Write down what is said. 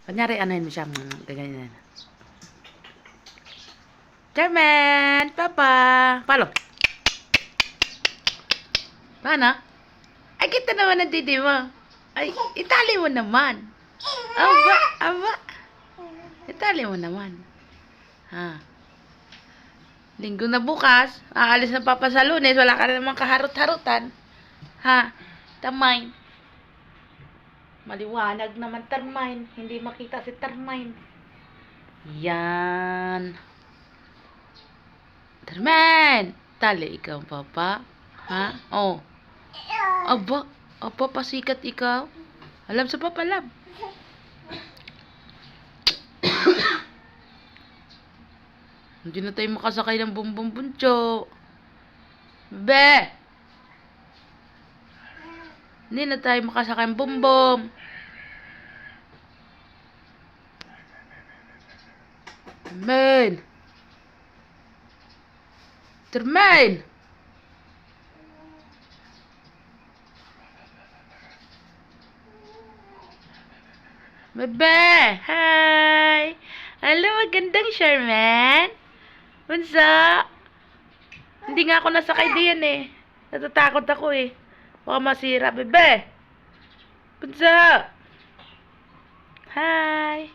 Kunyari, anuhin mo siya. Ganyan. Charmaine! Papa! Paano? Paano? Ay, kita naman ang titi mo. Ay, itali mo naman. Aba. Itali mo naman. Ha? Linggo na bukas. Aalis na Papa sa Lunes. Wala ka na namang kaharot-harutan. Ha? Tamay. Maliwanag naman Termine. Hindi makita si Termine. Yan. Termine! Tali ikaw, Papa. Ha? Oh. Aba. Pasikat ikaw. Alam sa Papa, alam. Hindi na tayo makasakay ng bumbong buncho. Be! Hindi na tayo makasakay ng bumbong. Termaine! Termaine! Bebe! Hi! Hello, magandang Charmaine. Bunso! Hindi nga ako nasakay diyan eh. Natatakot ako eh. Baka masira. Bebe! Bunso! Hi!